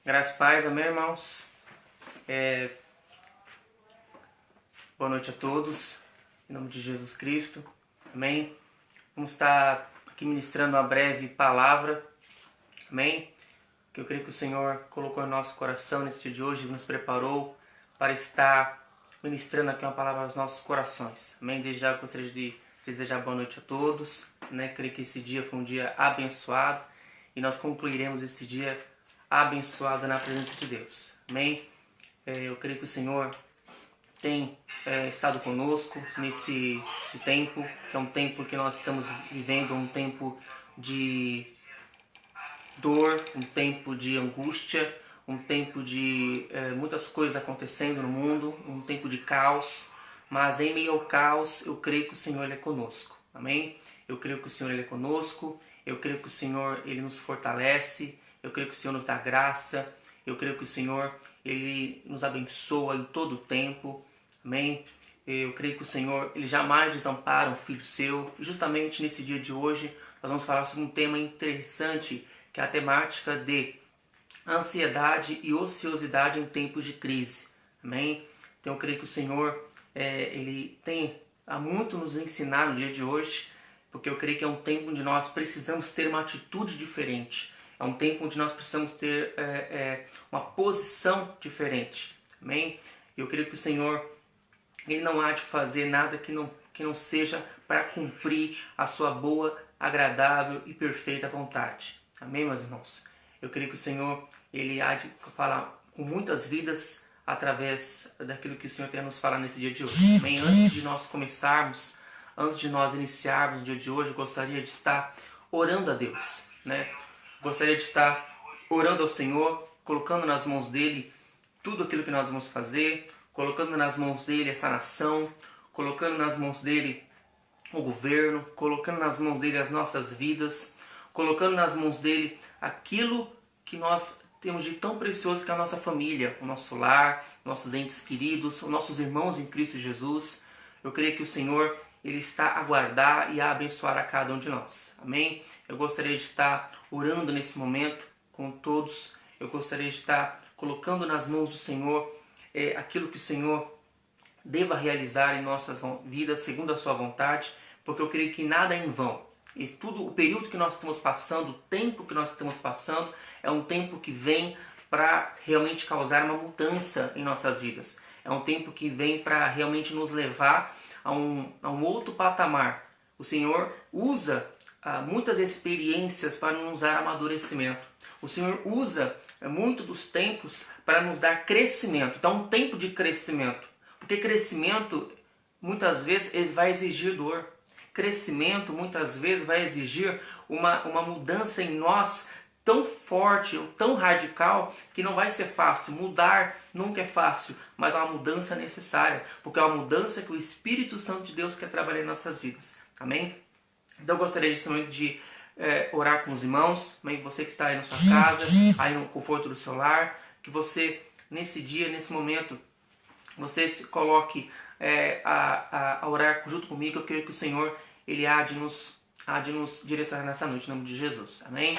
Graças e paz, amém, irmãos? Boa noite a todos, em nome de Jesus Cristo, amém? Vamos estar aqui ministrando uma breve palavra, amém? Que eu creio que o Senhor colocou em nosso coração nesse dia de hoje, nos preparou para estar ministrando aqui uma palavra aos nossos corações, amém? Desde já eu gostaria de desejar boa noite a todos, né? Creio que esse dia foi um dia abençoado e nós concluiremos esse dia abençoado na presença de Deus, amém? Eu creio que o Senhor tem estado conosco nesse tempo, que é um tempo que nós estamos vivendo, um tempo de dor, um tempo de angústia, um tempo de muitas coisas acontecendo no mundo, um tempo de caos, mas em meio ao caos eu creio que o Senhor ele é conosco, amém? Eu creio que o Senhor ele é conosco, eu creio que o Senhor ele nos fortalece, eu creio que o Senhor nos dá graça, eu creio que o Senhor ele nos abençoa em todo o tempo, amém? Eu creio que o Senhor ele jamais desampara um filho seu. E justamente nesse dia de hoje nós vamos falar sobre um tema interessante, que é a temática de ansiedade e ociosidade em tempos de crise, amém? Então eu creio que o Senhor ele tem há muito nos ensinar no dia de hoje, porque eu creio que é um tempo onde nós precisamos ter uma atitude diferente. É um tempo onde nós precisamos ter uma posição diferente. Amém? Eu creio que o Senhor ele não há de fazer nada que não seja para cumprir a sua boa, agradável e perfeita vontade. Amém, meus irmãos? Eu creio que o Senhor ele há de falar com muitas vidas através daquilo que o Senhor tem a nos falar nesse dia de hoje. Amém? Antes de nós começarmos, antes de nós iniciarmos o dia de hoje, eu gostaria de estar orando a Deus, né? Gostaria de estar orando ao Senhor, colocando nas mãos dele tudo aquilo que nós vamos fazer, colocando nas mãos dele essa nação, colocando nas mãos dele o governo, colocando nas mãos dele as nossas vidas, colocando nas mãos dele aquilo que nós temos de tão precioso que é a nossa família, o nosso lar, nossos entes queridos, os nossos irmãos em Cristo Jesus. Eu creio que o Senhor ele está a guardar e a abençoar a cada um de nós. Amém? Eu gostaria de estar orando nesse momento com todos. Eu gostaria de estar colocando nas mãos do Senhor aquilo que o Senhor deva realizar em nossas vidas segundo a sua vontade, porque eu creio que nada é em vão. E tudo, o período que nós estamos passando, o tempo que nós estamos passando, é um tempo que vem para realmente causar uma mudança em nossas vidas. É um tempo que vem para realmente nos levar a um outro patamar. O Senhor usa muitas experiências para nos dar amadurecimento. O Senhor usa muito dos tempos para nos dar crescimento. Então, um tempo de crescimento. Porque crescimento, muitas vezes, ele vai exigir dor. Crescimento, muitas vezes, vai exigir uma mudança em nós tão forte, tão radical, que não vai ser fácil. Mudar nunca é fácil, mas é uma mudança necessária, porque é uma mudança que o Espírito Santo de Deus quer trabalhar em nossas vidas. Amém? Então eu gostaria nesse momento de orar com os irmãos, amém? Você que está aí na sua casa, aí no conforto do seu lar, que você, nesse dia, nesse momento, você se coloque a orar junto comigo. Eu creio que o Senhor ele há de nos direcionar nessa noite, em nome de Jesus. Amém?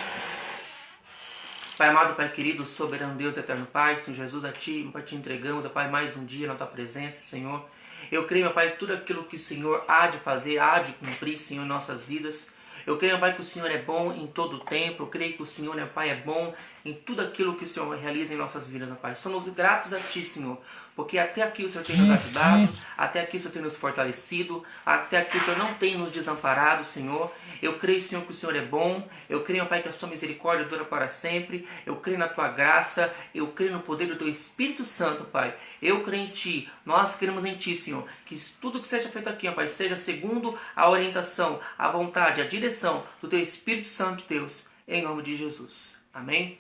Pai amado, Pai querido, soberano Deus, eterno Pai, Senhor Jesus, a Ti, meu Pai, te entregamos, ó Pai, mais um dia na Tua presença, Senhor. Eu creio, meu Pai, tudo aquilo que o Senhor há de fazer, há de cumprir, Senhor, em nossas vidas. Eu creio, meu Pai, que o Senhor é bom em todo o tempo. Eu creio que o Senhor, meu Pai, é bom em tudo aquilo que o Senhor realiza em nossas vidas, meu Pai. Somos gratos a Ti, Senhor, porque até aqui o Senhor tem nos ajudado, até aqui o Senhor tem nos fortalecido, até aqui o Senhor não tem nos desamparado, Senhor. Eu creio, Senhor, que o Senhor é bom. Eu creio, meu Pai, que a Sua misericórdia dura para sempre. Eu creio na Tua graça. Eu creio no poder do Teu Espírito Santo, Pai. Eu creio em Ti. Nós cremos em Ti, Senhor. Que tudo que seja feito aqui, Pai, seja segundo a orientação, a vontade, a direção do Teu Espírito Santo de Deus. Em nome de Jesus. Amém?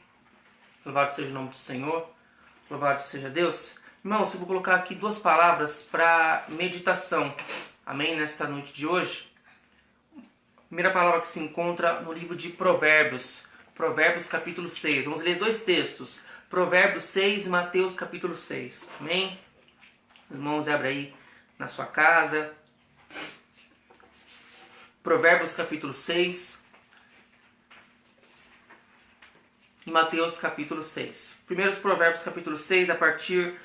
Louvado seja o nome do Senhor. Louvado seja Deus. Irmãos, eu vou colocar aqui duas palavras para meditação. Amém? Nessa noite de hoje. Primeira palavra que se encontra no livro de Provérbios. Provérbios capítulo 6. Vamos ler dois textos. Provérbios 6 e Mateus capítulo 6. Amém? Irmãos, abre aí na sua casa. Provérbios capítulo 6. em Mateus capítulo 6. Primeiros Provérbios capítulo 6, a partir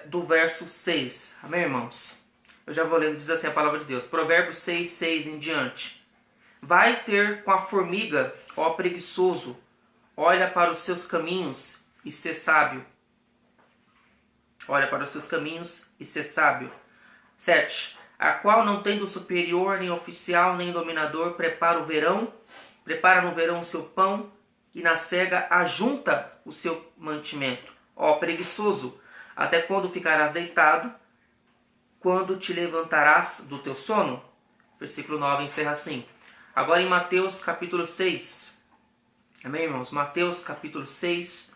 do verso 6. Amém, irmãos? Eu já vou lendo, diz assim a palavra de Deus. Provérbios 6, 6 em diante. Vai ter com a formiga, ó preguiçoso, olha para os seus caminhos e sê sábio. Olha para os seus caminhos e sê sábio. 7. A qual não tendo superior, nem oficial, nem dominador, prepara no verão o seu pão, e na cega ajunta o seu mantimento. Ó preguiçoso, até quando ficarás deitado? Quando te levantarás do teu sono? Versículo 9 encerra assim. Agora em Mateus capítulo 6. Amém, irmãos? Mateus capítulo 6,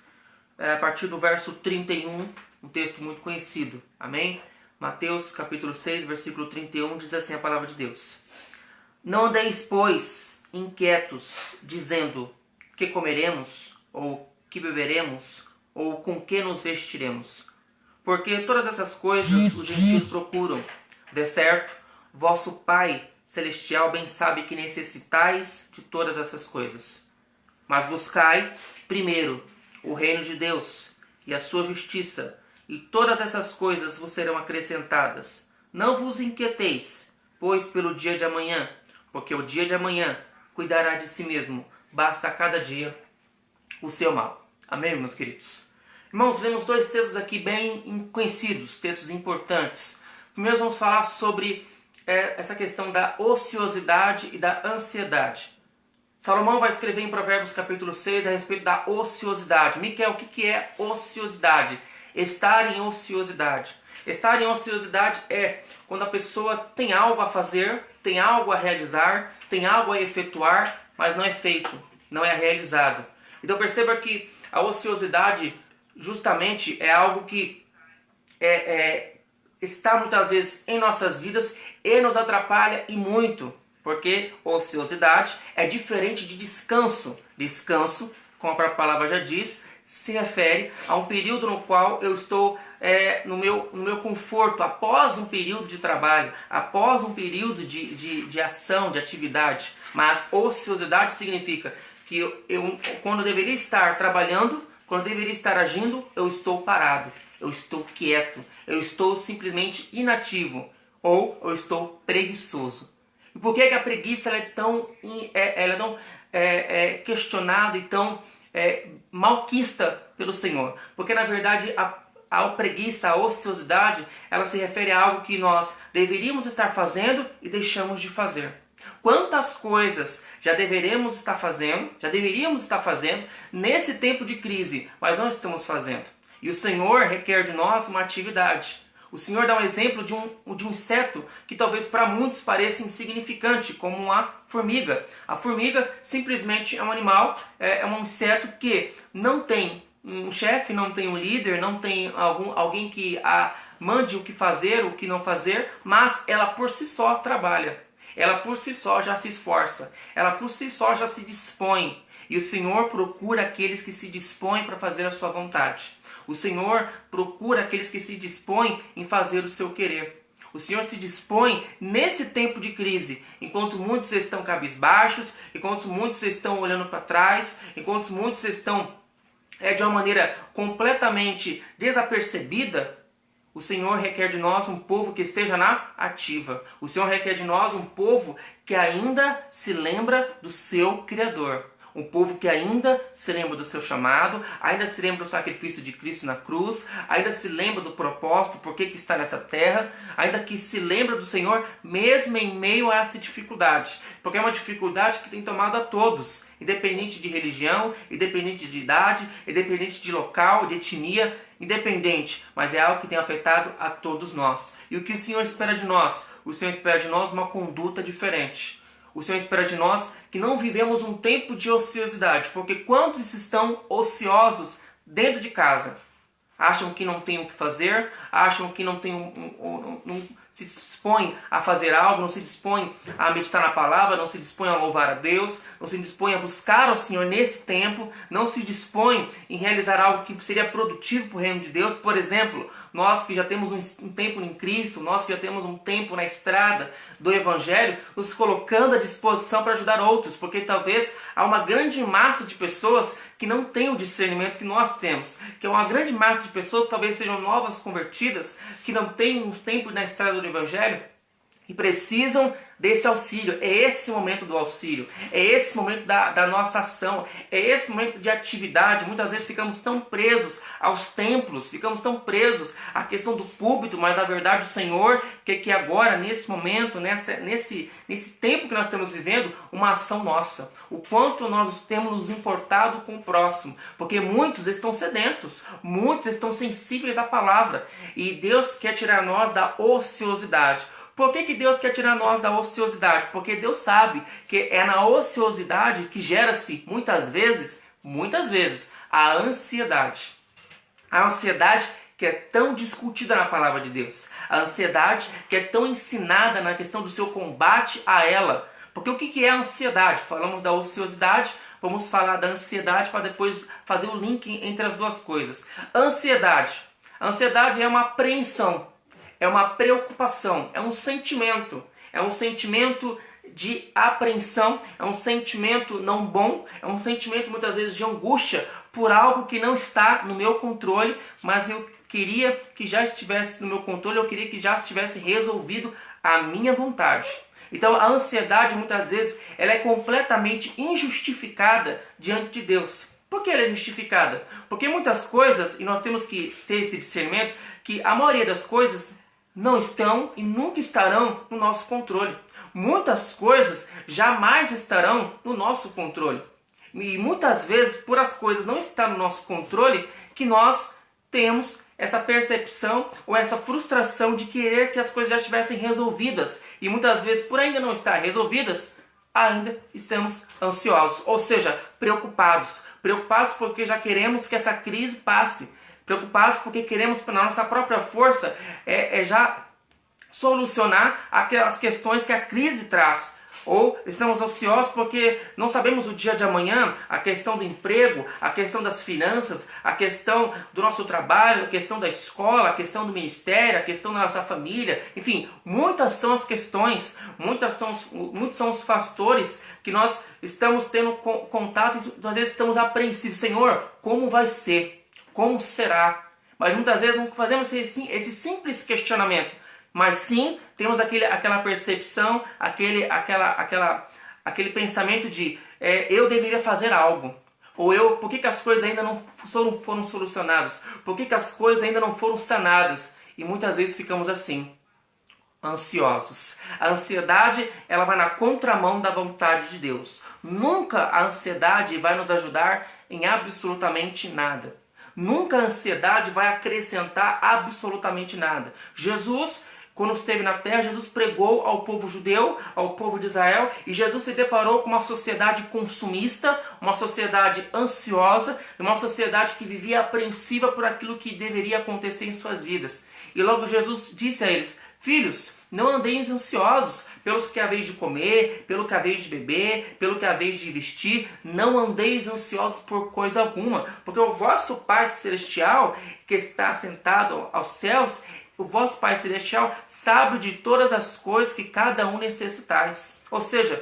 a partir do verso 31, um texto muito conhecido. Amém? Mateus capítulo 6, versículo 31, diz assim a palavra de Deus. Não andeis, pois, inquietos, dizendo, que comeremos, ou que beberemos, ou com que nos vestiremos? Porque todas essas coisas os gentios procuram. De certo, vosso Pai Celestial bem sabe que necessitais de todas essas coisas. Mas buscai, primeiro, o reino de Deus e a sua justiça, e todas essas coisas vos serão acrescentadas. Não vos inquieteis, pois, pelo dia de amanhã, porque o dia de amanhã cuidará de si mesmo. Basta a cada dia o seu mal. Amém, meus queridos? Irmãos, lemos dois textos aqui bem conhecidos, textos importantes. Primeiro vamos falar sobre essa questão da ociosidade e da ansiedade. Salomão vai escrever em Provérbios capítulo 6 a respeito da ociosidade. Miquel, o que é ociosidade? Estar em ociosidade. Estar em ociosidade é quando a pessoa tem algo a fazer, tem algo a realizar, tem algo a efetuar, mas não é feito, não é realizado. Então perceba que a ociosidade justamente é algo que está muitas vezes em nossas vidas e nos atrapalha e muito. Porque ociosidade é diferente de descanso. Descanso, como a própria palavra já diz, se refere a um período no qual eu estou no meu conforto, após um período de trabalho, após um período de ação, de atividade. Mas ociosidade significa que eu quando eu deveria estar trabalhando, quando eu deveria estar agindo, eu estou parado, eu estou quieto, eu estou simplesmente inativo ou eu estou preguiçoso. E por que a preguiça ela é tão questionada e tão malquista pelo Senhor? Porque na verdade a preguiça, a ociosidade, ela se refere a algo que nós deveríamos estar fazendo e deixamos de fazer. Quantas coisas já deveríamos estar fazendo nesse tempo de crise, mas não estamos fazendo. E o Senhor requer de nós uma atividade. O Senhor dá um exemplo de um inseto que talvez para muitos pareça insignificante, como uma formiga. A formiga simplesmente é um animal, é um inseto que não tem um chefe, não tem um líder, não tem alguém que a mande o que fazer, o que não fazer, mas ela por si só trabalha. Ela por si só já se esforça. Ela por si só já se dispõe. E o Senhor procura aqueles que se dispõem para fazer a sua vontade. O Senhor procura aqueles que se dispõem em fazer o seu querer. O Senhor se dispõe nesse tempo de crise, enquanto muitos estão cabisbaixos, enquanto muitos estão olhando para trás, enquanto muitos estão de uma maneira completamente desapercebida. O Senhor requer de nós um povo que esteja na ativa. O Senhor requer de nós um povo que ainda se lembra do seu Criador. Um povo que ainda se lembra do seu chamado, ainda se lembra do sacrifício de Cristo na cruz, ainda se lembra do propósito, por que está nessa terra, ainda que se lembra do Senhor mesmo em meio a essa dificuldade. Porque é uma dificuldade que tem tomado a todos, independente de religião, independente de idade, independente de local, de etnia, independente, mas é algo que tem afetado a todos nós. E o que o Senhor espera de nós? O Senhor espera de nós uma conduta diferente. O Senhor espera de nós que não vivemos um tempo de ociosidade, porque quantos estão ociosos dentro de casa? Acham que não tem o que fazer, acham que não se dispõe a fazer algo, não se dispõe a meditar na palavra, não se dispõe a louvar a Deus, não se dispõe a buscar ao Senhor nesse tempo, não se dispõe em realizar algo que seria produtivo para o reino de Deus. Por exemplo, nós que já temos um tempo em Cristo, nós que já temos um tempo na estrada do Evangelho, nos colocando à disposição para ajudar outros, porque talvez há uma grande massa de pessoas que não têm o discernimento que nós temos, que é uma grande massa de pessoas, talvez sejam novas convertidas, que não têm um tempo na estrada do Evangelho, e precisam desse auxílio. É esse momento do auxílio, é esse momento da nossa ação, é esse momento de atividade. Muitas vezes ficamos tão presos aos templos, ficamos tão presos à questão do púlpito, mas na verdade o Senhor quer que agora, nesse momento, nesse tempo que nós estamos vivendo, uma ação nossa. O quanto nós temos nos importado com o próximo, porque muitos estão sedentos, muitos estão sensíveis à palavra, e Deus quer tirar nós da ociosidade. Por que Deus quer tirar nós da ociosidade? Porque Deus sabe que é na ociosidade que gera-se, muitas vezes, a ansiedade. A ansiedade que é tão discutida na palavra de Deus. A ansiedade que é tão ensinada na questão do seu combate a ela. Porque o que é a ansiedade? Falamos da ociosidade, vamos falar da ansiedade para depois fazer o link entre as duas coisas. Ansiedade. A ansiedade é uma apreensão. É uma preocupação, é um sentimento de apreensão, é um sentimento não bom, é um sentimento muitas vezes de angústia por algo que não está no meu controle, mas eu queria que já estivesse no meu controle, eu queria que já estivesse resolvido a minha vontade. Então a ansiedade muitas vezes ela é completamente injustificada diante de Deus. Por que ela é injustificada? Porque muitas coisas, e nós temos que ter esse discernimento, que a maioria das coisas não estão e nunca estarão no nosso controle. Muitas coisas jamais estarão no nosso controle. E muitas vezes, por as coisas não estar no nosso controle, que nós temos essa percepção ou essa frustração de querer que as coisas já estivessem resolvidas. E muitas vezes, por ainda não estar resolvidas, ainda estamos ansiosos, ou seja, preocupados. Preocupados porque já queremos que essa crise passe. Preocupados porque queremos, pela nossa própria força, já solucionar aquelas questões que a crise traz. Ou estamos ansiosos porque não sabemos o dia de amanhã, a questão do emprego, a questão das finanças, a questão do nosso trabalho, a questão da escola, a questão do ministério, a questão da nossa família. Enfim, muitas são as questões, muitos são os fatores que nós estamos tendo contato e às vezes estamos apreensivos. Senhor, como vai ser? Como será? Mas muitas vezes não fazemos esse simples questionamento, mas sim temos aquela percepção, aquele pensamento de eu deveria fazer algo. Ou por que as coisas ainda não foram solucionadas? Por que as coisas ainda não foram sanadas? E muitas vezes ficamos assim, ansiosos. A ansiedade ela vai na contramão da vontade de Deus. Nunca a ansiedade vai nos ajudar em absolutamente nada. Nunca a ansiedade vai acrescentar absolutamente nada. Jesus, quando esteve na terra, Jesus pregou ao povo judeu, ao povo de Israel, e Jesus se deparou com uma sociedade consumista, uma sociedade ansiosa, uma sociedade que vivia apreensiva por aquilo que deveria acontecer em suas vidas. E logo Jesus disse a eles: filhos, não andeis ansiosos pelos que haveis de comer, pelo que haveis de beber, pelo que haveis de vestir. Não andeis ansiosos por coisa alguma, porque o vosso Pai Celestial, que está sentado aos céus, o vosso Pai Celestial sabe de todas as coisas que cada um necessitais. Ou seja,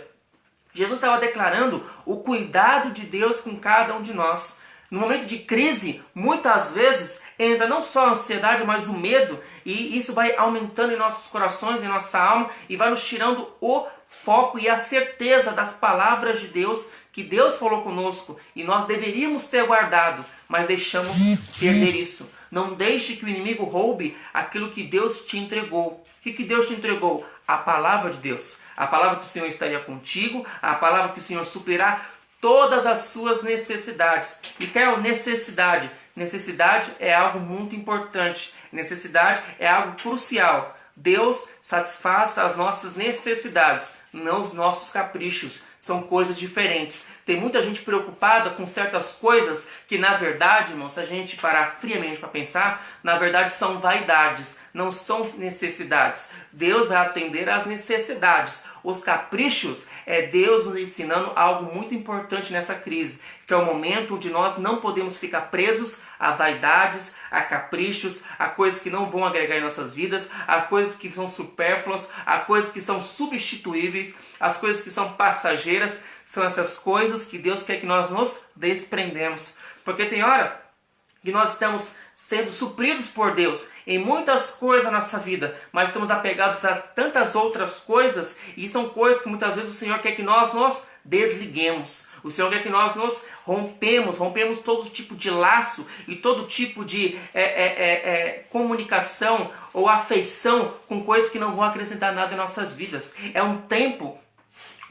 Jesus estava declarando o cuidado de Deus com cada um de nós. No momento de crise, muitas vezes, entra não só a ansiedade, mas o medo, e isso vai aumentando em nossos corações, em nossa alma, e vai nos tirando o foco e a certeza das palavras de Deus, que Deus falou conosco, e nós deveríamos ter guardado, mas deixamos perder isso. Não deixe que o inimigo roube aquilo que Deus te entregou. O que Deus te entregou? A palavra de Deus. A palavra que o Senhor estaria contigo, a palavra que o Senhor suprirá todas as suas necessidades. E que é necessidade? Necessidade é algo muito importante. Necessidade é algo crucial. Deus satisfaz as nossas necessidades, não os nossos caprichos. São coisas diferentes. Tem muita gente preocupada com certas coisas que, na verdade, irmão, se a gente parar friamente para pensar, na verdade são vaidades, não são necessidades. Deus vai atender às necessidades. Os caprichos é Deus nos ensinando algo muito importante nessa crise, que é o momento onde nós não podemos ficar presos a vaidades, a caprichos, a coisas que não vão agregar em nossas vidas, a coisas que são supérfluas, a coisas que são substituíveis, as coisas que são passageiras. são essas coisas que Deus quer que nós nos desprendemos. Porque tem hora que nós estamos sendo supridos por Deus em muitas coisas da nossa vida, mas estamos apegados a tantas outras coisas, e são coisas que muitas vezes o Senhor quer que nós nos desliguemos. O Senhor quer que nós nos rompemos todo tipo de laço e todo tipo de comunicação ou afeição com coisas que não vão acrescentar nada em nossas vidas. É um tempo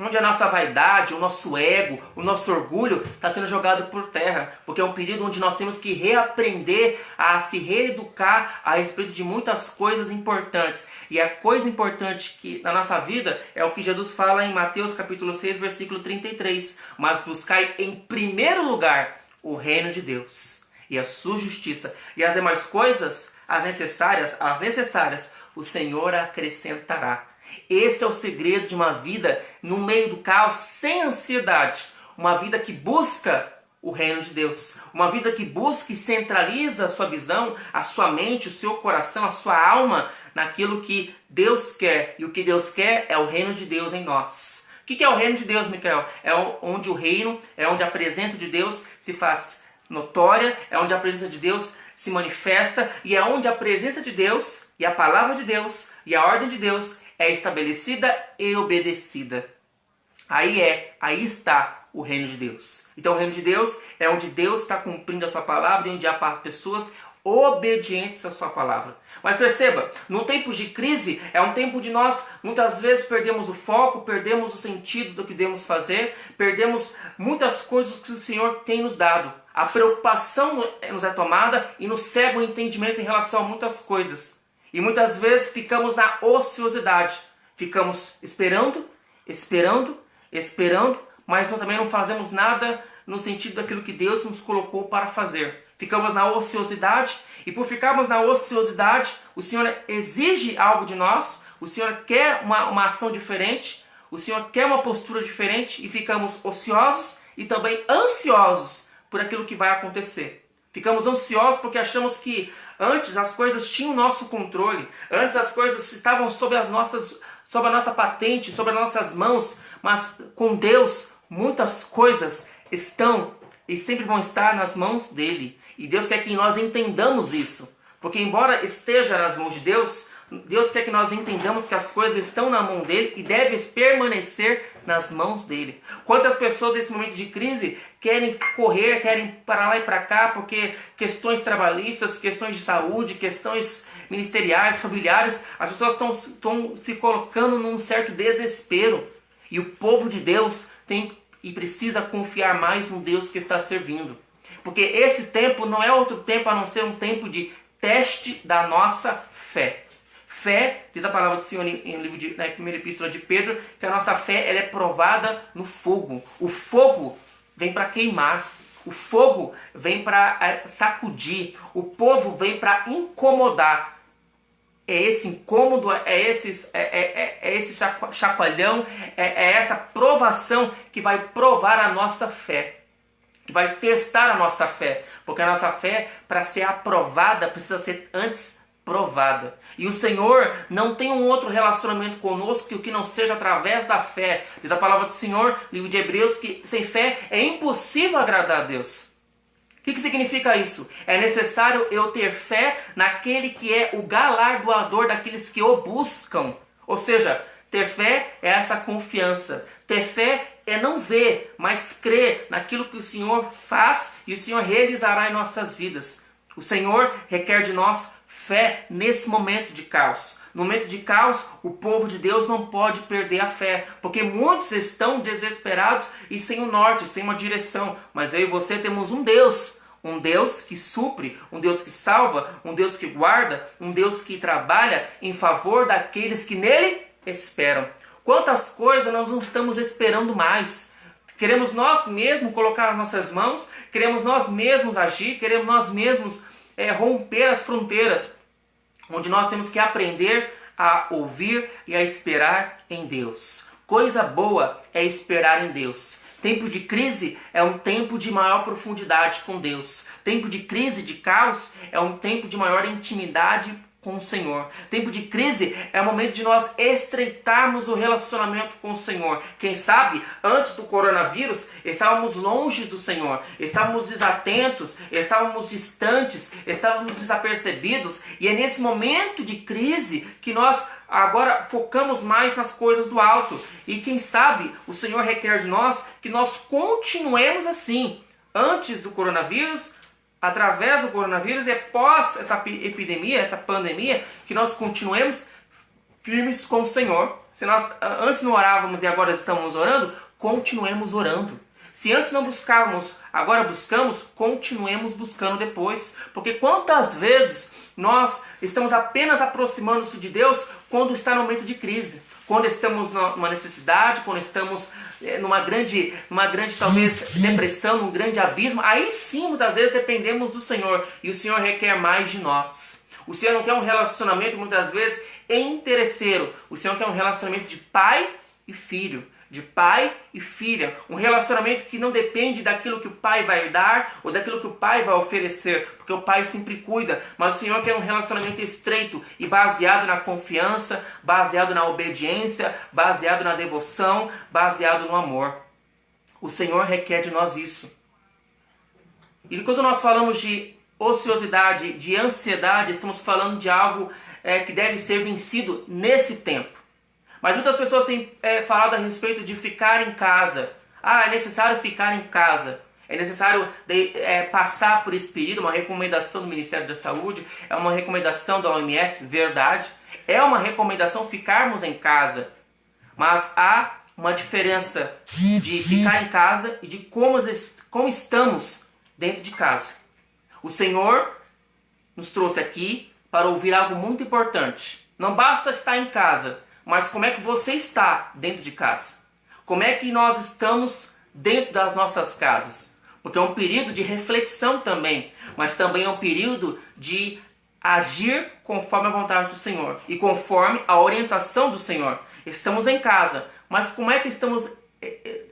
onde a nossa vaidade, o nosso ego, o nosso orgulho está sendo jogado por terra, porque é um período onde nós temos que reaprender a se reeducar a respeito de muitas coisas importantes. E a coisa importante que na nossa vida é o que Jesus fala em Mateus capítulo 6, versículo 33. Mas buscai em primeiro lugar o reino de Deus e a sua justiça, e as demais coisas, as necessárias, o Senhor acrescentará. Esse é o segredo de uma vida no meio do caos, sem ansiedade. Uma vida que busca o reino de Deus. Uma vida que busca e centraliza a sua visão, a sua mente, o seu coração, a sua alma naquilo que Deus quer. E o que Deus quer é o reino de Deus em nós. O que é o reino de Deus, Micael? É onde o reino, é onde a presença de Deus se faz notória, é onde a presença de Deus se manifesta, e é onde a presença de Deus e a palavra de Deus e a ordem de Deus é estabelecida e obedecida. Aí está o reino de Deus. Então o reino de Deus é onde Deus está cumprindo a sua palavra e onde há pessoas obedientes à sua palavra. Mas perceba, no tempo de crise é um tempo de nós muitas vezes perdemos o foco, perdemos o sentido do que devemos fazer, perdemos muitas coisas que o Senhor tem nos dado. A preocupação nos é tomada e nos cega o entendimento em relação a muitas coisas. E muitas vezes ficamos na ociosidade. Ficamos esperando, mas também não fazemos nada no sentido daquilo que Deus nos colocou para fazer. Ficamos na ociosidade, e por ficarmos na ociosidade, o Senhor exige algo de nós, o Senhor quer uma ação diferente, o Senhor quer uma postura diferente, e ficamos ociosos e também ansiosos por aquilo que vai acontecer. Ficamos ansiosos porque achamos que antes as coisas tinham nosso controle, antes as coisas estavam sob a nossa patente, sob as nossas mãos, mas com Deus muitas coisas estão e sempre vão estar nas mãos dele. E Deus quer que nós entendamos isso, porque embora esteja nas mãos de Deus, Deus quer que nós entendamos que as coisas estão na mão dele e devem permanecer nas mãos dele. Quantas pessoas nesse momento de crise querem correr, querem para lá e para cá, porque questões trabalhistas, questões de saúde, questões ministeriais, familiares, as pessoas estão se colocando num certo desespero. E o povo de Deus tem e precisa confiar mais no Deus que está servindo. Porque esse tempo não é outro tempo a não ser um tempo de teste da nossa fé. Fé, diz a palavra do Senhor na primeira epístola de Pedro, que a nossa fé ela é provada no fogo. O fogo vem para queimar. O fogo vem para sacudir. O povo vem para incomodar. É esse incômodo, é esse chacoalhão, é essa provação que vai provar a nossa fé. Que vai testar a nossa fé. Porque a nossa fé, para ser aprovada, precisa ser antes provada. E o Senhor não tem um outro relacionamento conosco que não seja através da fé. Diz a palavra do Senhor, livro de Hebreus, que sem fé é impossível agradar a Deus. O que significa isso? É necessário eu ter fé naquele que é o galardoador daqueles que o buscam. Ou seja, ter fé é essa confiança. Ter fé é não ver, mas crer naquilo que o Senhor faz e o Senhor realizará em nossas vidas. O Senhor requer de nós fé nesse momento de caos. No momento de caos, o povo de Deus não pode perder a fé, porque muitos estão desesperados e sem o norte, sem uma direção. Mas eu e você temos um Deus que supre, um Deus que salva, um Deus que guarda, um Deus que trabalha em favor daqueles que nele esperam. Quantas coisas nós não estamos esperando mais? Queremos nós mesmos colocar as nossas mãos, queremos nós mesmos agir, queremos nós mesmos romper as fronteiras, onde nós temos que aprender a ouvir e a esperar em Deus. Coisa boa é esperar em Deus. Tempo de crise é um tempo de maior profundidade com Deus. Tempo de crise, de caos, é um tempo de maior intimidade com o Senhor. Tempo de crise é o momento de nós estreitarmos o relacionamento com o Senhor. Quem sabe, antes do coronavírus, estávamos longe do Senhor, estávamos desatentos, estávamos distantes, estávamos desapercebidos, e é nesse momento de crise que nós agora focamos mais nas coisas do alto. E quem sabe, o Senhor requer de nós que nós continuemos assim, antes do coronavírus, através do coronavírus e após essa epidemia, essa pandemia, que nós continuemos firmes com o Senhor. Se nós antes não orávamos e agora estamos orando, continuemos orando. Se antes não buscávamos, agora buscamos, continuemos buscando depois. Porque quantas vezes nós estamos apenas aproximando-nos de Deus quando está no momento de crise, quando estamos numa necessidade, quando estamos numa grande talvez depressão, num grande abismo, aí sim muitas vezes dependemos do Senhor e o Senhor requer mais de nós. O Senhor não quer um relacionamento muitas vezes interesseiro, o Senhor quer um relacionamento de pai e filho, de pai e filha, um relacionamento que não depende daquilo que o pai vai dar ou daquilo que o pai vai oferecer, porque o pai sempre cuida, mas o Senhor quer um relacionamento estreito e baseado na confiança, baseado na obediência, baseado na devoção, baseado no amor. O Senhor requer de nós isso. E quando nós falamos de ociosidade, de ansiedade, estamos falando de algo que deve ser vencido nesse tempo. Mas muitas pessoas têm falado a respeito de ficar em casa. Ah, é necessário ficar em casa. É necessário passar por esse período, uma recomendação do Ministério da Saúde, é uma recomendação da OMS, verdade. É uma recomendação ficarmos em casa. Mas há uma diferença de ficar em casa e de como estamos dentro de casa. O Senhor nos trouxe aqui para ouvir algo muito importante. Não basta estar em casa, mas como é que você está dentro de casa? Como é que nós estamos dentro das nossas casas? Porque é um período de reflexão também, mas também é um período de agir conforme a vontade do Senhor e conforme a orientação do Senhor. Estamos em casa, mas como é que estamos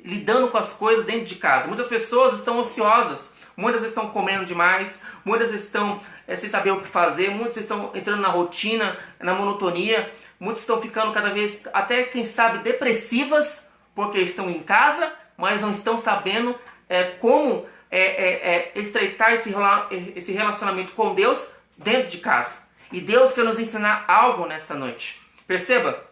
lidando com as coisas dentro de casa? Muitas pessoas estão ociosas, muitas estão comendo demais, muitas estão sem saber o que fazer, muitas estão entrando na rotina, na monotonia. Muitos estão ficando cada vez, até quem sabe, depressivas, porque estão em casa, mas não estão sabendo como estreitar esse relacionamento com Deus dentro de casa. E Deus quer nos ensinar algo nesta noite. Perceba,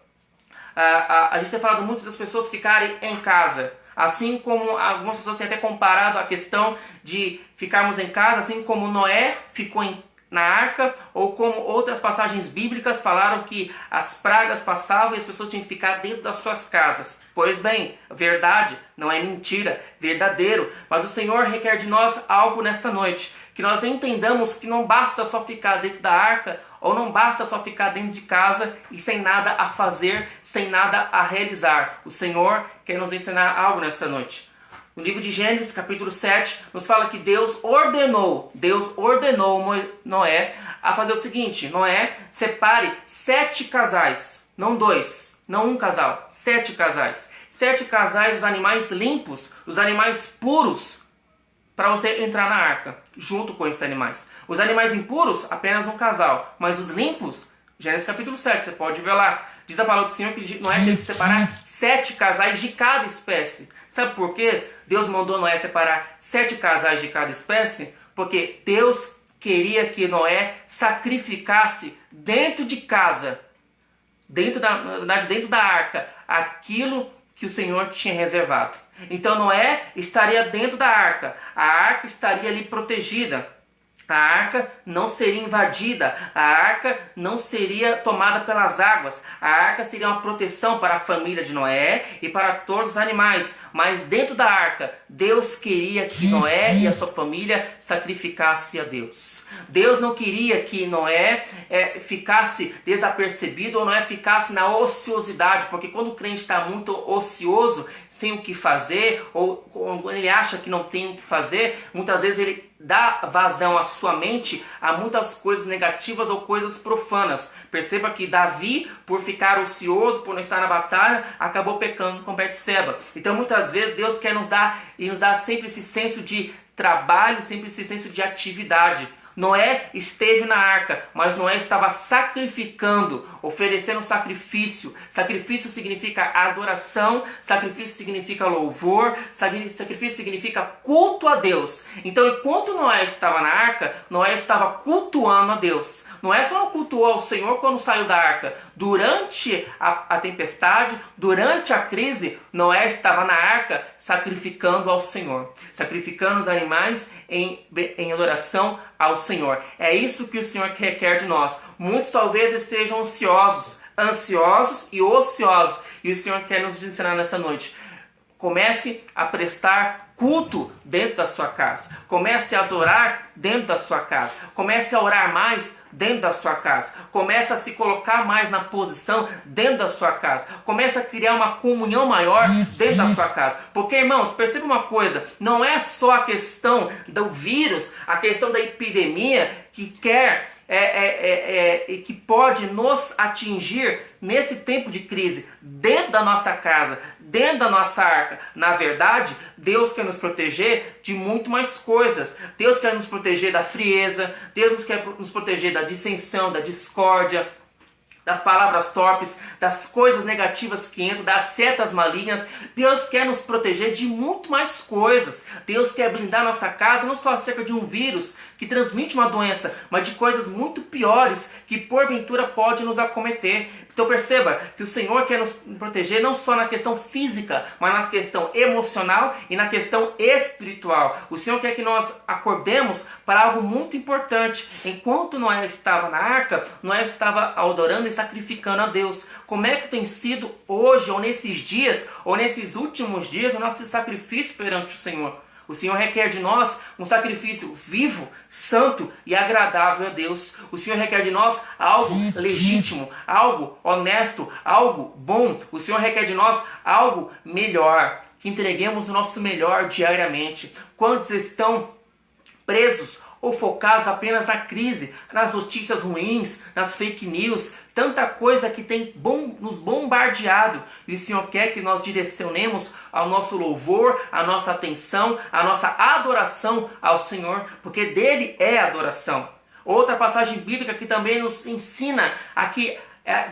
a gente tem falado muito das pessoas ficarem em casa. Assim como algumas pessoas têm até comparado a questão de ficarmos em casa, assim como Noé ficou na arca, ou como outras passagens bíblicas falaram que as pragas passavam e as pessoas tinham que ficar dentro das suas casas. Pois bem, verdade, não é mentira, verdadeiro. Mas o Senhor requer de nós algo nesta noite, que nós entendamos que não basta só ficar dentro da arca, ou não basta só ficar dentro de casa e sem nada a fazer, sem nada a realizar. O Senhor quer nos ensinar algo nesta noite. No livro de Gênesis, capítulo 7, nos fala que Deus ordenou Noé a fazer o seguinte: Noé, separe 7 casais, não 2, não um casal, 7 casais. 7 casais dos animais limpos, dos animais puros, para você entrar na arca, junto com esses animais. Os animais impuros, apenas um casal, mas os limpos, Gênesis capítulo 7, você pode ver lá. Diz a palavra do Senhor que Noé teve que separar 7 casais de cada espécie. Sabe por quê? Deus mandou Noé separar 7 casais de cada espécie? Porque Deus queria que Noé sacrificasse dentro de casa, dentro da arca, aquilo que o Senhor tinha reservado. Então Noé estaria dentro da arca, a arca estaria ali protegida. A arca não seria invadida, a arca não seria tomada pelas águas, a arca seria uma proteção para a família de Noé e para todos os animais. Mas dentro da arca, Deus queria que Noé e a sua família sacrificassem a Deus. Deus não queria que Noé ficasse desapercebido ou Noé ficasse na ociosidade, porque quando o crente está muito ocioso, sem o que fazer, ou quando ele acha que não tem o que fazer, muitas vezes ele dá vazão à sua mente a muitas coisas negativas ou coisas profanas. Perceba que Davi, por ficar ocioso, por não estar na batalha, acabou pecando com Betseba. Então muitas vezes Deus quer nos dar sempre esse senso de trabalho, sempre esse senso de atividade. Noé esteve na arca, mas Noé estava sacrificando, oferecendo sacrifício. Sacrifício significa adoração, sacrifício significa louvor, sacrifício significa culto a Deus. Então, enquanto Noé estava na arca, Noé estava cultuando a Deus. Noé só não cultuou ao Senhor quando saiu da arca. Durante a tempestade, durante a crise, Noé estava na arca sacrificando ao Senhor, sacrificando os animais em adoração ao Senhor. É isso que o Senhor requer de nós. Muitos talvez estejam ansiosos e ociosos, e o Senhor quer nos ensinar nessa noite. Comece a prestar culto dentro da sua casa. Comece a adorar dentro da sua casa. Comece a orar mais dentro da sua casa. Comece a se colocar mais na posição dentro da sua casa. Comece a criar uma comunhão maior dentro da sua casa. Porque, irmãos, perceba uma coisa. Não é só a questão do vírus, a questão da epidemia que que pode nos atingir nesse tempo de crise, dentro da nossa casa, dentro da nossa arca. Na verdade, Deus quer nos proteger de muito mais coisas. Deus quer nos proteger da frieza, Deus quer nos proteger da dissensão, da discórdia, das palavras torpes, das coisas negativas que entram, das setas malignas. Deus quer nos proteger de muito mais coisas. Deus quer blindar nossa casa não só acerca de um vírus que transmite uma doença, mas de coisas muito piores que porventura pode nos acometer. Então perceba que o Senhor quer nos proteger não só na questão física, mas na questão emocional e na questão espiritual. O Senhor quer que nós acordemos para algo muito importante. Enquanto Noé estava na arca, Noé estava adorando e sacrificando a Deus. Como é que tem sido hoje, ou nesses dias, ou nesses últimos dias, o nosso sacrifício perante o Senhor? O Senhor requer de nós um sacrifício vivo, santo e agradável a Deus. O Senhor requer de nós algo legítimo, algo honesto, algo bom. O Senhor requer de nós algo melhor, que entreguemos o nosso melhor diariamente. Quantos estão presos ou focados apenas na crise, nas notícias ruins, nas fake news, tanta coisa que tem nos bombardeado. E o Senhor quer que nós direcionemos ao nosso louvor, a nossa atenção, a nossa adoração ao Senhor, porque dele é a adoração. Outra passagem bíblica que também nos ensina a que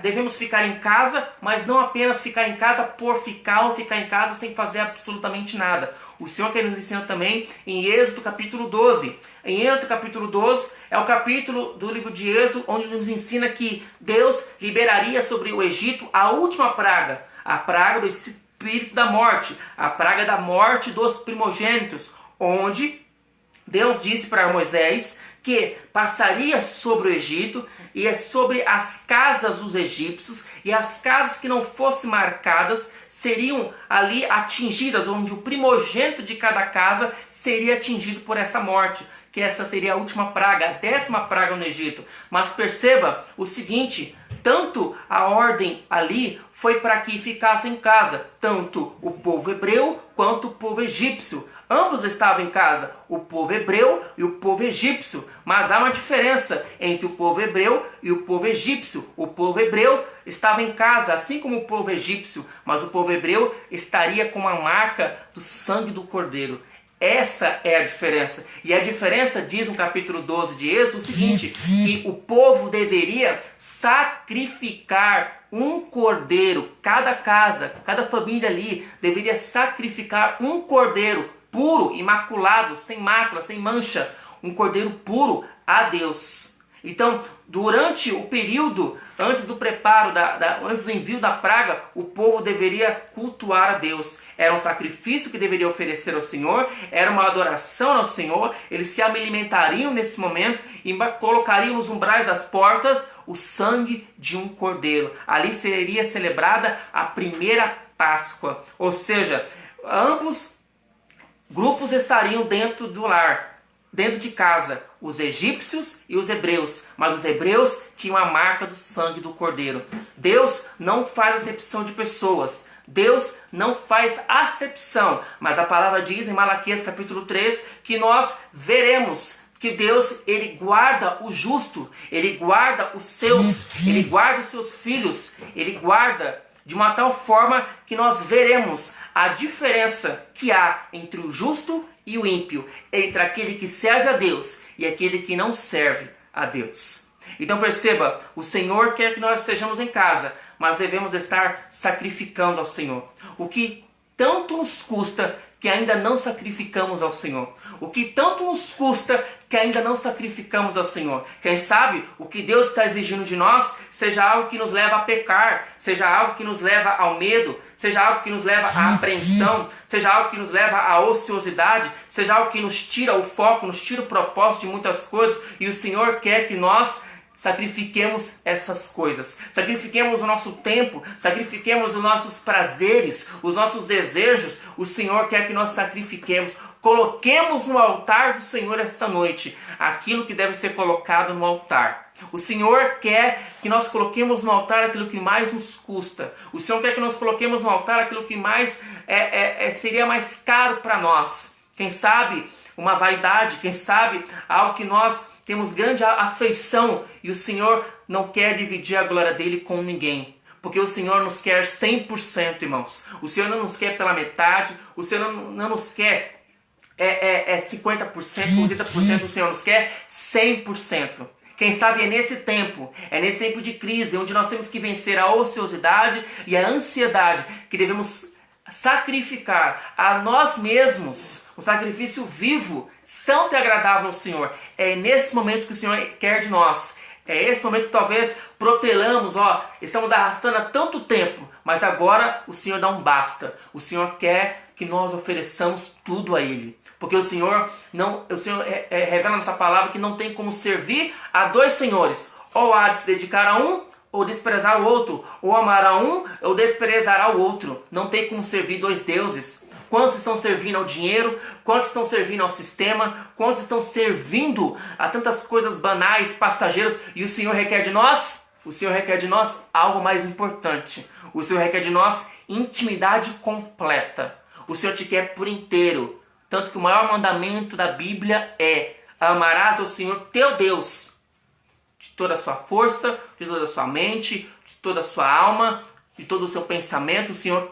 devemos ficar em casa, mas não apenas ficar em casa por ficar, ou ficar em casa sem fazer absolutamente nada. O Senhor que nos ensina também em Êxodo capítulo 12. Em Êxodo capítulo 12 é o capítulo do livro de Êxodo onde nos ensina que Deus liberaria sobre o Egito a última praga, a praga do espírito da morte, a praga da morte dos primogênitos, onde Deus disse para Moisés que passaria sobre o Egito e sobre as casas dos egípcios, e as casas que não fossem marcadas seriam ali atingidas, onde o primogênito de cada casa seria atingido por essa morte, que essa seria a última praga, a 10ª praga no Egito. Mas perceba o seguinte, tanto a ordem ali foi para que ficasse em casa, tanto o povo hebreu quanto o povo egípcio. Ambos estavam em casa, o povo hebreu e o povo egípcio. Mas há uma diferença entre o povo hebreu e o povo egípcio. O povo hebreu estava em casa, assim como o povo egípcio. Mas o povo hebreu estaria com a marca do sangue do Cordeiro. Essa é a diferença. E a diferença diz no capítulo 12 de Êxodo o seguinte, que o povo deveria sacrificar um cordeiro. Cada casa, cada família ali deveria sacrificar um cordeiro puro, imaculado, sem mácula, sem mancha, um cordeiro puro a Deus. Então, durante o período, antes do preparo, antes do envio da praga, o povo deveria cultuar a Deus. Era um sacrifício que deveria oferecer ao Senhor, era uma adoração ao Senhor, eles se alimentariam nesse momento e colocariam nos umbrais das portas o sangue de um cordeiro. Ali seria celebrada a primeira Páscoa, ou seja, ambos grupos estariam dentro do lar, dentro de casa, os egípcios e os hebreus, mas os hebreus tinham a marca do sangue do Cordeiro. Deus não faz acepção de pessoas, Deus não faz acepção, mas a palavra diz em Malaquias capítulo 3 que nós veremos que Deus, ele guarda o justo, ele guarda os seus filhos, ele guarda de uma tal forma que nós veremos a diferença que há entre o justo e o ímpio, entre aquele que serve a Deus e aquele que não serve a Deus. Então perceba, o Senhor quer que nós estejamos em casa, mas devemos estar sacrificando ao Senhor. O que tanto nos custa que ainda não sacrificamos ao Senhor? O que tanto nos custa que ainda não sacrificamos ao Senhor? Quem sabe o que Deus está exigindo de nós seja algo que nos leva a pecar, seja algo que nos leva ao medo, seja algo que nos leva à apreensão, seja algo que nos leva à ociosidade, seja algo que nos tira o foco, nos tira o propósito de muitas coisas, e o Senhor quer que nós sacrifiquemos essas coisas, sacrifiquemos o nosso tempo, sacrifiquemos os nossos prazeres, os nossos desejos. O Senhor quer que nós sacrifiquemos, coloquemos no altar do Senhor esta noite aquilo que deve ser colocado no altar. O Senhor quer que nós coloquemos no altar aquilo que mais nos custa. O Senhor quer que nós coloquemos no altar aquilo que mais seria mais caro para nós. Quem sabe uma vaidade, quem sabe algo que nós temos grande afeição, e o Senhor não quer dividir a glória dele com ninguém. Porque o Senhor nos quer 100%, irmãos. O Senhor não nos quer pela metade, o Senhor não nos quer 50%, 80%, o Senhor nos quer 100%. Quem sabe é nesse tempo de crise, onde nós temos que vencer a ociosidade e a ansiedade, que devemos sacrificar a nós mesmos, um sacrifício vivo, santo e agradável ao Senhor. É nesse momento que o Senhor quer de nós. É esse momento que talvez protelamos, estamos arrastando há tanto tempo, mas agora o Senhor dá um basta. O Senhor quer que nós ofereçamos tudo a Ele. Porque o Senhor revela na sua palavra que não tem como servir a dois senhores. Ou há de se dedicar a um, ou desprezar o outro. Ou amar a um, ou desprezará o outro. Não tem como servir dois deuses. Quantos estão servindo ao dinheiro? Quantos estão servindo ao sistema? Quantos estão servindo a tantas coisas banais, passageiras? E o Senhor requer de nós? O Senhor requer de nós algo mais importante. O Senhor requer de nós intimidade completa. O Senhor te quer por inteiro. Tanto que o maior mandamento da Bíblia é: amarás ao Senhor teu Deus de toda a sua força, de toda a sua mente, de toda a sua alma, de todo o seu pensamento. O Senhor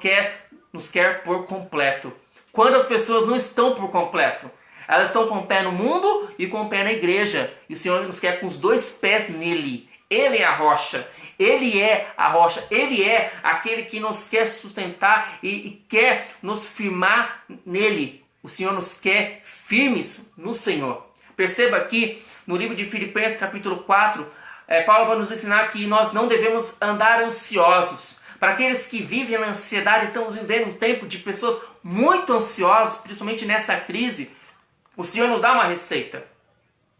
nos quer por completo. Quando as pessoas não estão por completo, elas estão com o pé no mundo e com o pé na igreja. E o Senhor nos quer com os dois pés nele. Ele é a rocha. Ele é a rocha. Ele é aquele que nos quer sustentar e quer nos firmar nele. O Senhor nos quer firmes no Senhor. Perceba aqui no livro de Filipenses capítulo 4, Paulo vai nos ensinar que nós não devemos andar ansiosos. Para aqueles que vivem na ansiedade, estamos vivendo um tempo de pessoas muito ansiosas, principalmente nessa crise. O Senhor nos dá uma receita.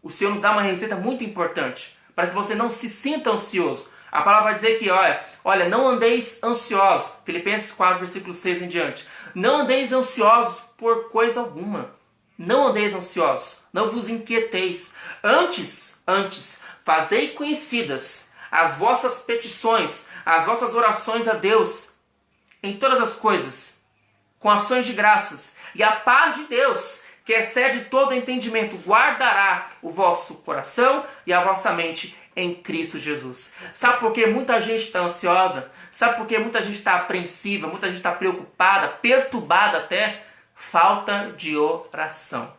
O Senhor nos dá uma receita muito importante, para que você não se sinta ansioso. A palavra vai dizer que, olha, não andeis ansiosos. Filipenses 4, versículo 6 em diante. Não andeis ansiosos por coisa alguma. Não andeis ansiosos. Não vos inquieteis. Antes, fazei conhecidas as vossas petições, as vossas orações a Deus, em todas as coisas, com ações de graças. E a paz de Deus, que excede todo entendimento, guardará o vosso coração e a vossa mente em Cristo Jesus. Sabe por que muita gente está ansiosa? Sabe por que muita gente está apreensiva? Muita gente está preocupada, perturbada até? Falta de oração.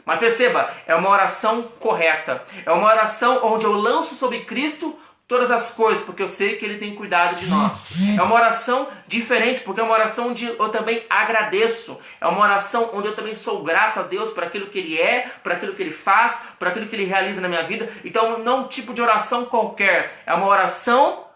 Mas perceba, é uma oração correta. É uma oração onde eu lanço sobre Cristo todas as coisas, porque eu sei que Ele tem cuidado de nós. É uma oração diferente, porque é uma oração onde eu também agradeço. É uma oração onde eu também sou grato a Deus por aquilo que Ele é, por aquilo que Ele faz, por aquilo que Ele realiza na minha vida. Então não é um tipo de oração qualquer, é uma oração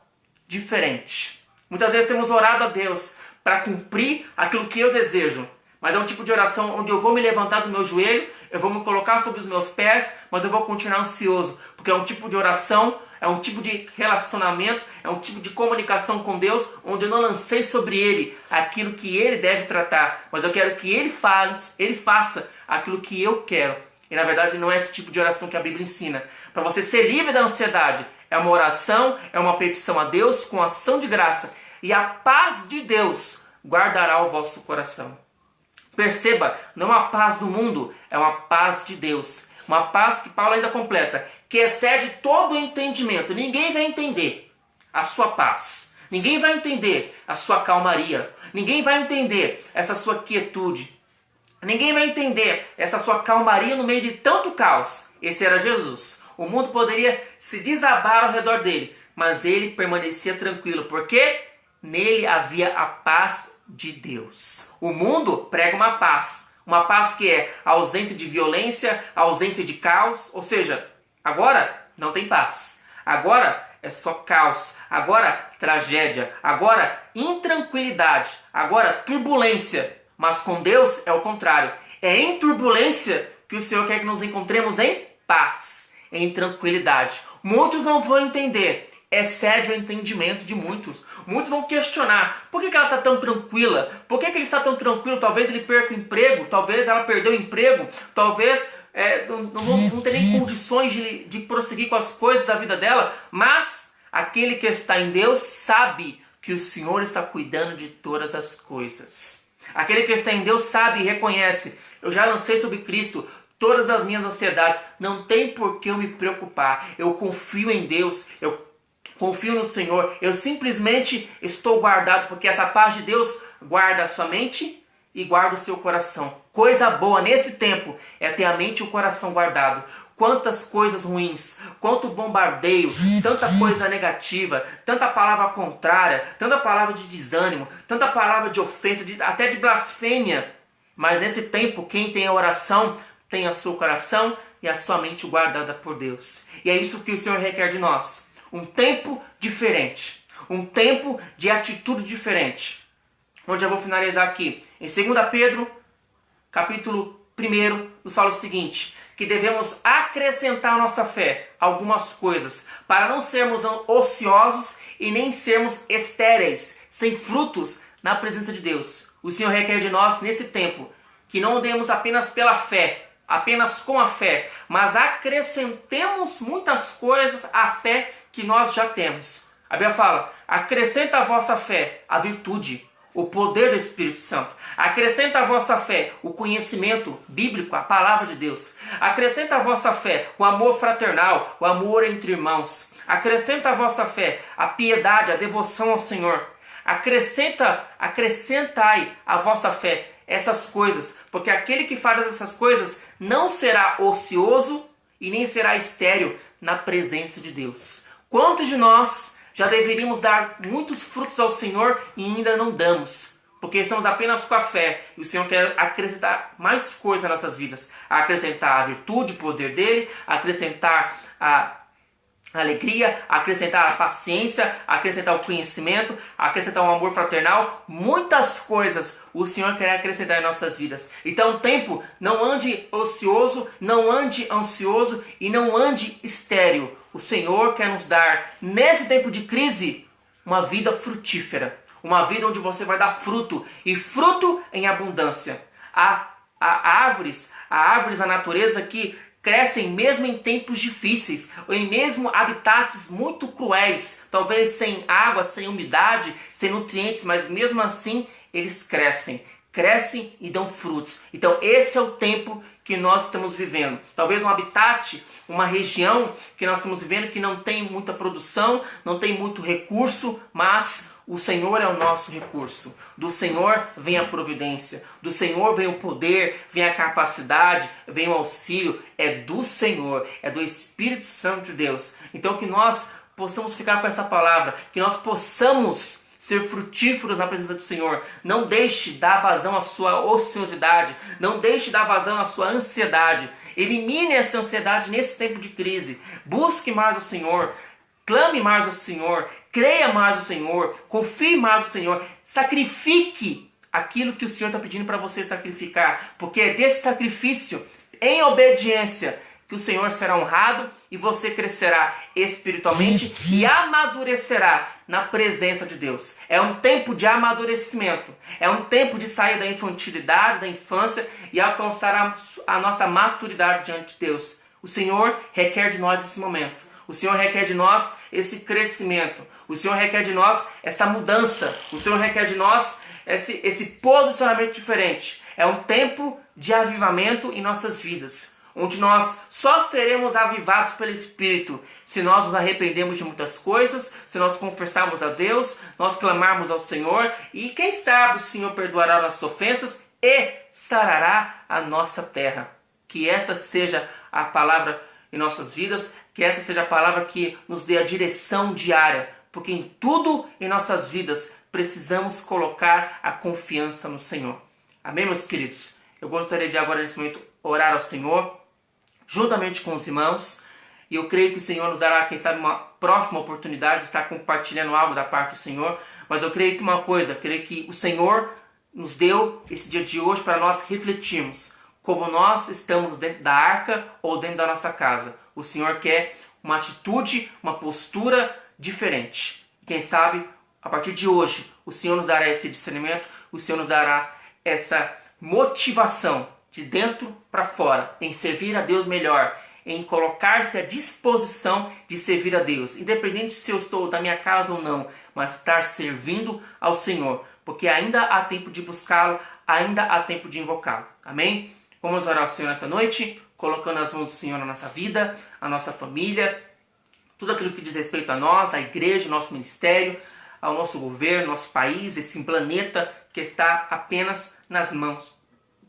diferente. Muitas vezes temos orado a Deus para cumprir aquilo que eu desejo, mas é um tipo de oração onde eu vou me levantar do meu joelho, eu vou me colocar sobre os meus pés, mas eu vou continuar ansioso, porque é um tipo de oração, é um tipo de relacionamento, é um tipo de comunicação com Deus, onde eu não lancei sobre Ele aquilo que Ele deve tratar, mas eu quero que Ele faça aquilo que eu quero. E na verdade não é esse tipo de oração que a Bíblia ensina. Para você ser livre da ansiedade, é uma oração, é uma petição a Deus com ação de graça. E a paz de Deus guardará o vosso coração. Perceba, não é uma paz do mundo, é uma paz de Deus. Uma paz que Paulo ainda completa, que excede todo o entendimento. Ninguém vai entender a sua paz. Ninguém vai entender a sua calmaria. Ninguém vai entender essa sua quietude. Ninguém vai entender essa sua calmaria no meio de tanto caos. Esse era Jesus. O mundo poderia se desabar ao redor dele, mas ele permanecia tranquilo, porque nele havia a paz de Deus. O mundo prega uma paz que é a ausência de violência, a ausência de caos, ou seja, agora não tem paz. Agora é só caos, agora tragédia, agora intranquilidade, agora turbulência. Mas com Deus é o contrário. É em turbulência que o Senhor quer que nos encontremos em paz, em tranquilidade. Muitos não vão entender. Excede o entendimento de muitos. Muitos vão questionar. Por que ela está tão tranquila? Por que ele está tão tranquilo? Talvez ele perca o emprego. Talvez ela perdeu o emprego. Talvez não ter nem condições de prosseguir com as coisas da vida dela. Mas aquele que está em Deus sabe que o Senhor está cuidando de todas as coisas. Aquele que está em Deus sabe e reconhece. Eu já lancei sobre Cristo todas as minhas ansiedades. Não tem por que eu me preocupar. Eu confio em Deus. Eu confio no Senhor. Eu simplesmente estou guardado, porque essa paz de Deus guarda a sua mente e guarda o seu coração. Coisa boa nesse tempo é ter a mente e o coração guardado. Quantas coisas ruins, quanto bombardeio, tanta coisa negativa, tanta palavra contrária, tanta palavra de desânimo, tanta palavra de ofensa, até de blasfêmia. Mas nesse tempo, quem tem a oração tem o seu coração e a sua mente guardada por Deus. E é isso que o Senhor requer de nós. Um tempo diferente. Um tempo de atitude diferente. Onde eu vou finalizar aqui. Em 2 Pedro, capítulo 1, nos fala o seguinte: que devemos acrescentar à nossa fé algumas coisas, para não sermos ociosos e nem sermos estéreis, sem frutos na presença de Deus. O Senhor requer de nós, nesse tempo, que não andemos apenas pela fé, apenas com a fé, mas acrescentemos muitas coisas à fé que nós já temos. A Bíblia fala: acrescenta à vossa fé a virtude, o poder do Espírito Santo. Acrescenta à vossa fé o conhecimento bíblico, a palavra de Deus. Acrescenta à vossa fé o amor fraternal, o amor entre irmãos. Acrescenta à vossa fé a piedade, a devoção ao Senhor. Acrescentai à vossa fé essas coisas, porque aquele que faz essas coisas não será ocioso e nem será estéril na presença de Deus. Quantos de nós já deveríamos dar muitos frutos ao Senhor e ainda não damos? Porque estamos apenas com a fé. E o Senhor quer acrescentar mais coisas nas nossas vidas. Acrescentar a virtude, o poder dele. Acrescentar a alegria. Acrescentar a paciência. Acrescentar o conhecimento. Acrescentar um amor fraternal. Muitas coisas o Senhor quer acrescentar em nossas vidas. Então, tempo, não ande ocioso, não ande ansioso e não ande estéril. O Senhor quer nos dar, nesse tempo de crise, uma vida frutífera. Uma vida onde você vai dar fruto, e fruto em abundância. Há árvores da natureza que crescem mesmo em tempos difíceis, ou em mesmo habitats muito cruéis, talvez sem água, sem umidade, sem nutrientes, mas mesmo assim eles crescem e dão frutos. Então esse é o tempo que nós estamos vivendo. Talvez um habitat, uma região que nós estamos vivendo que não tem muita produção, não tem muito recurso, mas o Senhor é o nosso recurso. Do Senhor vem a providência, do Senhor vem o poder, vem a capacidade, vem o auxílio. É do Senhor, é do Espírito Santo de Deus. Então que nós possamos ficar com essa palavra, que nós possamos ser frutíferos na presença do Senhor. Não deixe dar vazão à sua ociosidade. Não deixe dar vazão à sua ansiedade. Elimine essa ansiedade nesse tempo de crise. Busque mais o Senhor. Clame mais ao Senhor. Creia mais no Senhor. Confie mais no Senhor. Sacrifique aquilo que o Senhor está pedindo para você sacrificar. Porque é desse sacrifício, em obediência, que o Senhor será honrado e você crescerá espiritualmente e amadurecerá na presença de Deus. É um tempo de amadurecimento. É um tempo de sair da infantilidade, da infância e alcançar a nossa maturidade diante de Deus. O Senhor requer de nós esse momento. O Senhor requer de nós esse crescimento. O Senhor requer de nós essa mudança. O Senhor requer de nós esse posicionamento diferente. É um tempo de avivamento em nossas vidas. onde nós só seremos avivados pelo Espírito se nós nos arrependemos de muitas coisas, se nós confessarmos a Deus, nós clamarmos ao Senhor e quem sabe o Senhor perdoará nossas ofensas e sarará a nossa terra. Que essa seja a palavra em nossas vidas, que essa seja a palavra que nos dê a direção diária, porque em tudo em nossas vidas precisamos colocar a confiança no Senhor. Amém, meus queridos? Eu gostaria de agora nesse momento orar ao Senhor, juntamente com os irmãos, e eu creio que o Senhor nos dará, quem sabe, uma próxima oportunidade de estar compartilhando algo da parte do Senhor, mas eu creio que uma coisa, creio que o Senhor nos deu esse dia de hoje para nós refletirmos como nós estamos dentro da arca ou dentro da nossa casa. O Senhor quer uma atitude, uma postura diferente. Quem sabe, a partir de hoje, o Senhor nos dará esse discernimento, o Senhor nos dará essa motivação de dentro para fora, em servir a Deus melhor, em colocar-se à disposição de servir a Deus, independente se eu estou da minha casa ou não, mas estar servindo ao Senhor, porque ainda há tempo de buscá-lo, ainda há tempo de invocá-lo. Amém? Vamos orar ao Senhor nessa noite, colocando as mãos do Senhor na nossa vida, a nossa família, tudo aquilo que diz respeito a nós, a igreja, o nosso ministério, ao nosso governo, nosso país, esse planeta que está apenas nas mãos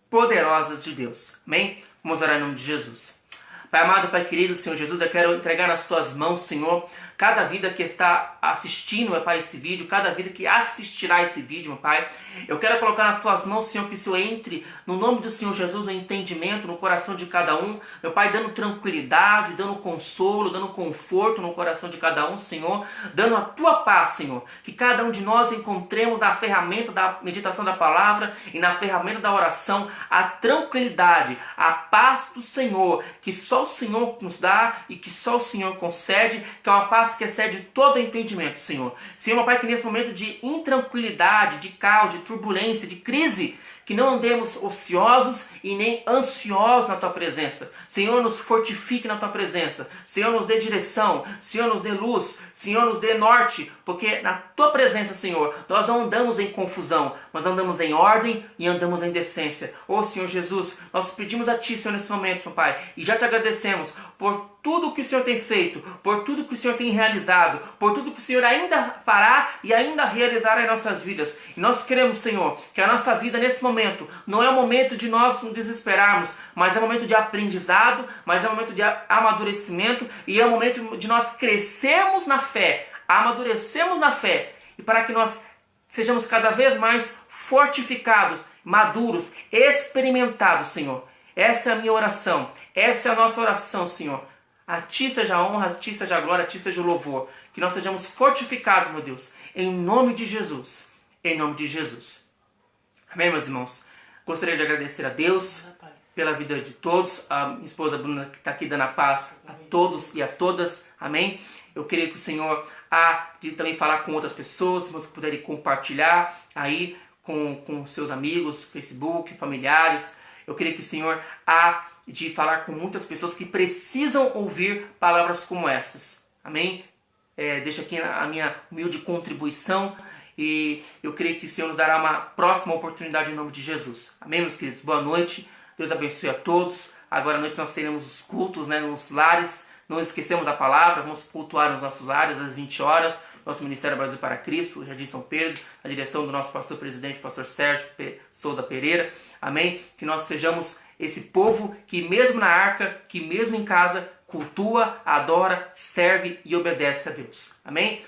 poderosas de Deus. Amém? Vamos orar em nome de Jesus. Pai amado, Pai querido, Senhor Jesus, eu quero entregar nas Tuas mãos, Senhor, cada vida que está assistindo, meu Pai, esse vídeo, cada vida que assistirá esse vídeo, meu Pai. Eu quero colocar nas Tuas mãos, Senhor, que o Senhor entre no nome do Senhor Jesus, no entendimento, no coração de cada um, meu Pai, dando tranquilidade, dando consolo, dando conforto no coração de cada um, Senhor, dando a Tua paz, Senhor, que cada um de nós encontremos na ferramenta da meditação da palavra e na ferramenta da oração a tranquilidade, a paz do Senhor, que só o Senhor nos dá e que só o Senhor concede, que é uma paz que excede todo entendimento, Senhor. Senhor, meu Pai, que nesse momento de intranquilidade, de caos, de turbulência, de crise, que não andemos ociosos e nem ansiosos na Tua presença. Senhor, nos fortifique na Tua presença. Senhor, nos dê direção. Senhor, nos dê luz. Senhor, nos dê norte. Porque na Tua presença, Senhor, nós não andamos em confusão, mas andamos em ordem e andamos em decência. Ô Senhor Jesus, nós pedimos a Ti, Senhor, nesse momento, meu Pai, e já Te agradecemos por tudo que o Senhor tem feito, por tudo que o Senhor tem realizado, por tudo que o Senhor ainda fará e ainda realizará em nossas vidas. E nós queremos, Senhor, que a nossa vida nesse momento não é o momento de nós nos desesperarmos, mas é um momento de aprendizado, mas é um momento de amadurecimento e é um momento de nós crescermos na fé, amadurecemos na fé e para que nós sejamos cada vez mais fortificados, maduros, experimentados, Senhor. Essa é a minha oração, essa é a nossa oração, Senhor. A Ti seja a honra, a Ti seja a glória, a Ti seja o louvor. Que nós sejamos fortificados, meu Deus, em nome de Jesus. Em nome de Jesus. Amém, meus irmãos? Gostaria de agradecer a Deus pela vida de todos. A minha esposa Bruna que está aqui dando a paz a todos e a todas. Amém? Eu queria que o Senhor há de também falar com outras pessoas, se vocês puderem compartilhar aí com seus amigos, Facebook, familiares. Eu queria que o Senhor há de falar com muitas pessoas que precisam ouvir palavras como essas. Amém? Deixo aqui a minha humilde contribuição e eu creio que o Senhor nos dará uma próxima oportunidade em nome de Jesus. Amém, meus queridos? Boa noite. Deus abençoe a todos. Agora à noite nós teremos os cultos, nos lares. Não esquecemos a palavra. Vamos cultuar nos nossos lares às 20 horas. Nosso Ministério Brasil para Cristo, o Jardim São Pedro, a direção do nosso pastor presidente, pastor Sérgio Souza Pereira. Amém? Que nós sejamos esse povo que mesmo na arca, que mesmo em casa, cultua, adora, serve e obedece a Deus. Amém?